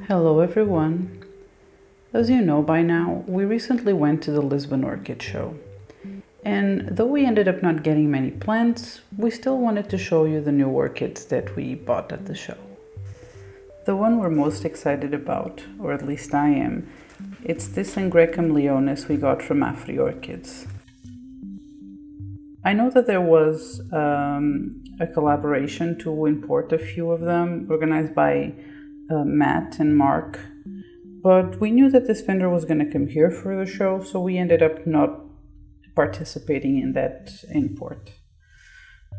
Hello everyone. As you know by now, we recently went to the Lisbon Orchid Show. And though we ended up not getting many plants, we still wanted to show you the new orchids that we bought at the show. The one we're most excited about, or at least I am, it's this Angraecum leonis we got from Orchids. I know that there was a collaboration to import a few of them, organized by Matt and Mark, but we knew that this vendor was going to come here for the show, so we ended up not participating in that import.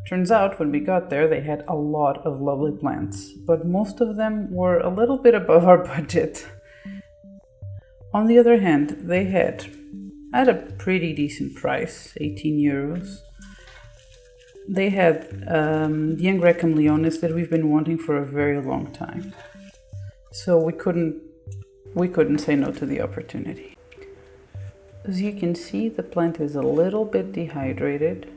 Turns out when we got there, they had a lot of lovely plants, but most of them were a little bit above our budget. On the other hand, they had, at a pretty decent price, 18 euros, they had the Angraecum leonis that we've been wanting for a very long time. So we couldn't say no to the opportunity. As you can see, the plant is a little bit dehydrated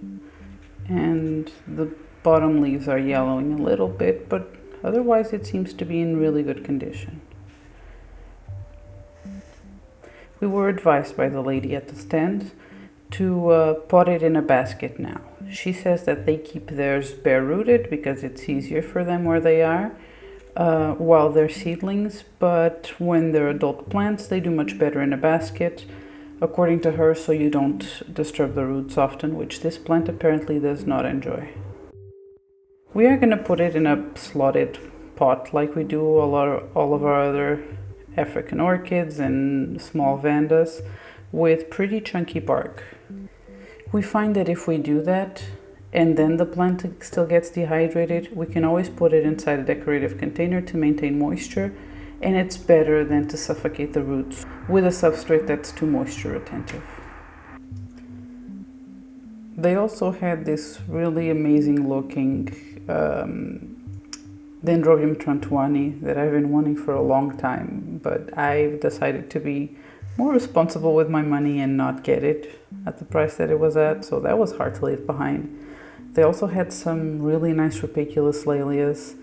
and the bottom leaves are yellowing a little bit, but otherwise it seems to be in really good condition. We were advised by the lady at the stand to pot it in a basket now. She says that they keep theirs bare rooted because it's easier for them where they are while they're seedlings, but when they're adult plants they do much better in a basket, according to her, so you don't disturb the roots often, which this plant apparently does not enjoy. We are going to put it in a slotted pot like we do all of our other African orchids and small vandas with pretty chunky bark. We find that if we do that and then the plant still gets dehydrated, we can always put it inside a decorative container to maintain moisture, and it's better than to suffocate the roots with a substrate that's too moisture retentive. They also had this really amazing looking Dendrobium trantuani that I've been wanting for a long time, but I've decided to be more responsible with my money and not get it at the price that it was at, so that was hard to leave behind. They also had some really nice Rapaculus Lalias.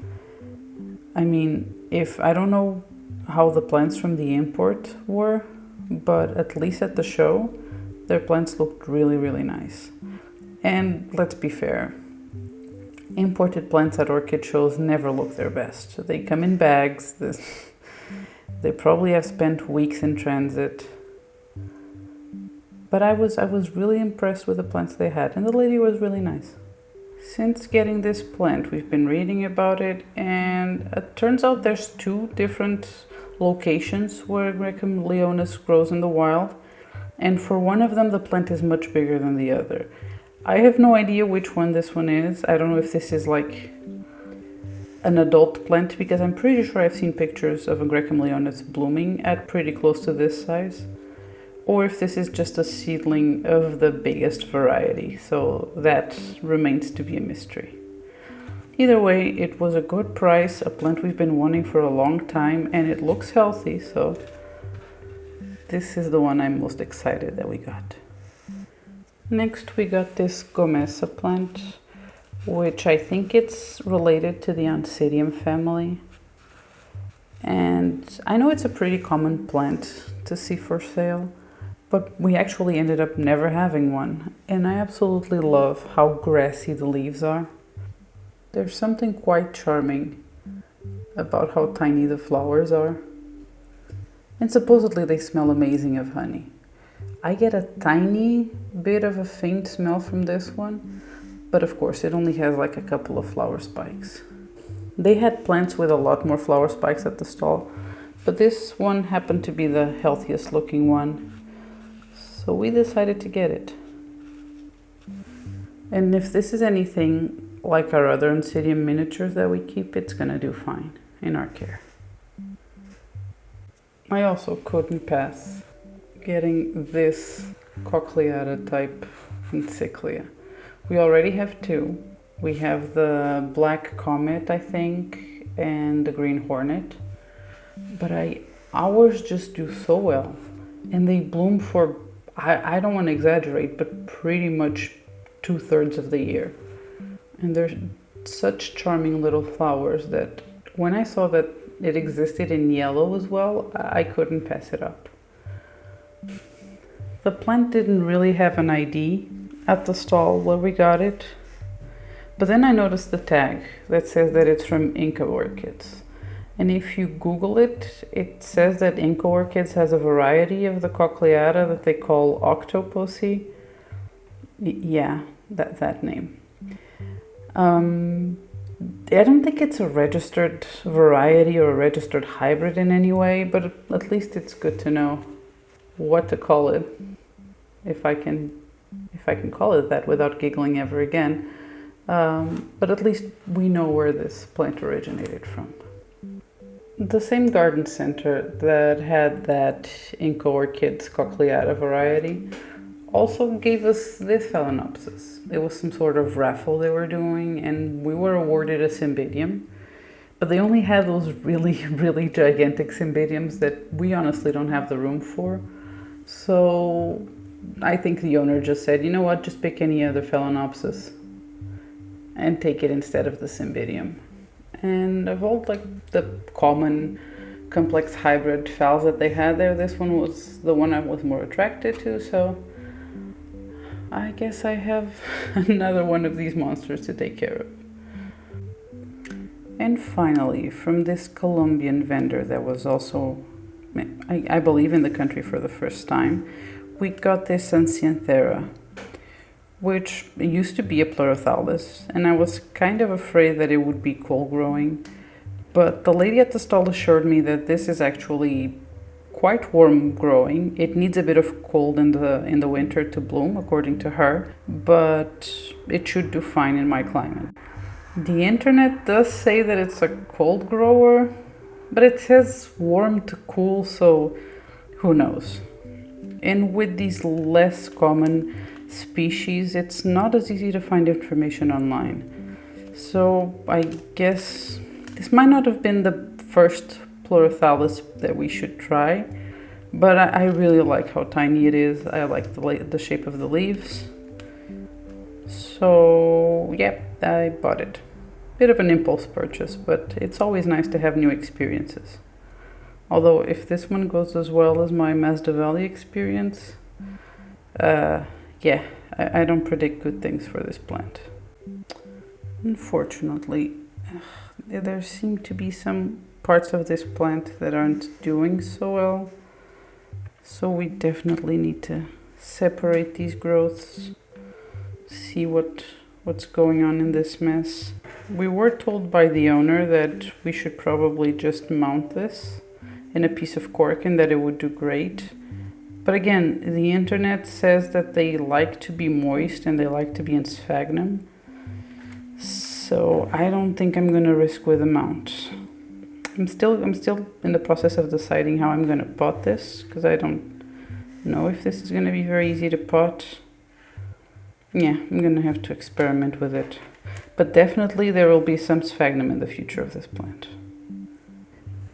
I mean, I don't know how the plants from the import were, but at least at the show, their plants looked really, really nice. And let's be fair, imported plants at orchid shows never look their best. They come in bags. They probably have spent weeks in transit. But I was really impressed with the plants they had, and the lady was really nice. Since getting this plant, we've been reading about it, and it turns out there's two different locations where Angraecum leonis grows in the wild, and for one of them the plant is much bigger than the other. I have no idea which one this one is. I don't know if this is like an adult plant, because I'm pretty sure I've seen pictures of Angraecum leonis blooming at pretty close to this size, or if this is just a seedling of the biggest variety, so that remains to be a mystery. Either way, it was a good price, a plant we've been wanting for a long time, and it looks healthy, so this is the one I'm most excited that we got. Next we got this Gomesa plant, which I think it's related to the oncidium family. And I know it's a pretty common plant to see for sale, but we actually ended up never having one, and I absolutely love how grassy the leaves are. There's something quite charming about how tiny the flowers are, and supposedly they smell amazing of honey. I get a tiny bit of a faint smell from this one, but of course it only has like a couple of flower spikes. They had plants with a lot more flower spikes at the stall, but this one happened to be the healthiest looking one, so we decided to get it. And if this is anything like our other oncidium miniatures that we keep, it's gonna do fine in our care. I also couldn't pass getting this cochleata type encyclia. We already have two. We have the black comet, I think, and the green hornet, but ours just do so well, and they bloom for, I don't want to exaggerate, but pretty much 2/3 of the year. And they're such charming little flowers that when I saw that it existed in yellow as well, I couldn't pass it up. The plant didn't really have an ID at the stall where we got it, but then I noticed the tag that says that it's from Inca Orchids. And if you Google it, it says that Inca Orchids has a variety of the cochleata that they call Octopussy. Yeah, that name. I don't think it's a registered variety or a registered hybrid in any way, but at least it's good to know what to call it, if I can call it that without giggling ever again. But at least we know where this plant originated from. The same garden center that had that Inca Orchids cochleata variety also gave us this Phalaenopsis. It was some sort of raffle they were doing, and we were awarded a Cymbidium. But they only had those really, really gigantic Cymbidiums that we honestly don't have the room for. So I think the owner just said, you know what, just pick any other Phalaenopsis and take it instead of the Cymbidium. And of all like the common complex hybrid phals that they had there, this one was the one I was more attracted to, so I guess I have another one of these monsters to take care of. And finally, from this Colombian vendor that was also, I believe, in the country for the first time, we got this Acianthera, which used to be a Pleurothallis, and I was kind of afraid that it would be cold growing, but the lady at the stall assured me that this is actually quite warm growing. It needs a bit of cold in the winter to bloom, according to her, but it should do fine in my climate. The internet does say that it's a cold grower, but it says warm to cool, so who knows. And with these less common species, it's not as easy to find information online. So I guess this might not have been the first Pleurothallis that we should try, but I really like how tiny it is. I like the shape of the leaves. So yeah, I bought it. Bit of an impulse purchase, but it's always nice to have new experiences. Although if this one goes as well as my Mazda Valley experience, yeah, I don't predict good things for this plant. Unfortunately, there seem to be some parts of this plant that aren't doing so well. So we definitely need to separate these growths, see what's going on in this mess. We were told by the owner that we should probably just mount this in a piece of cork and that it would do great. But again, the internet says that they like to be moist and they like to be in sphagnum. So I don't think I'm gonna risk with a mount. I'm still in the process of deciding how I'm gonna pot this, because I don't know if this is gonna be very easy to pot. Yeah, I'm gonna have to experiment with it. But definitely there will be some sphagnum in the future of this plant.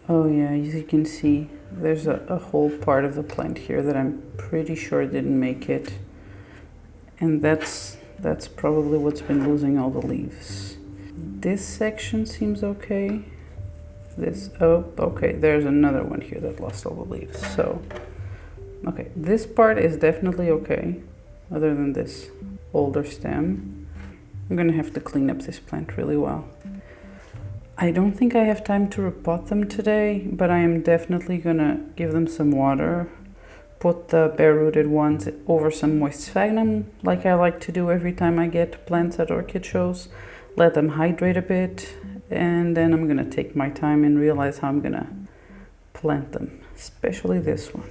Oh yeah, as you can see, there's a whole part of the plant here that I'm pretty sure didn't make it. And that's probably what's been losing all the leaves. This section seems okay. Okay, there's another one here that lost all the leaves. So, okay, this part is definitely okay, other than this older stem. I'm gonna have to clean up this plant really well. I don't think I have time to repot them today, but I am definitely gonna give them some water, put the bare-rooted ones over some moist sphagnum, like I like to do every time I get plants at orchid shows, let them hydrate a bit, and then I'm gonna take my time and realize how I'm gonna plant them, especially this one.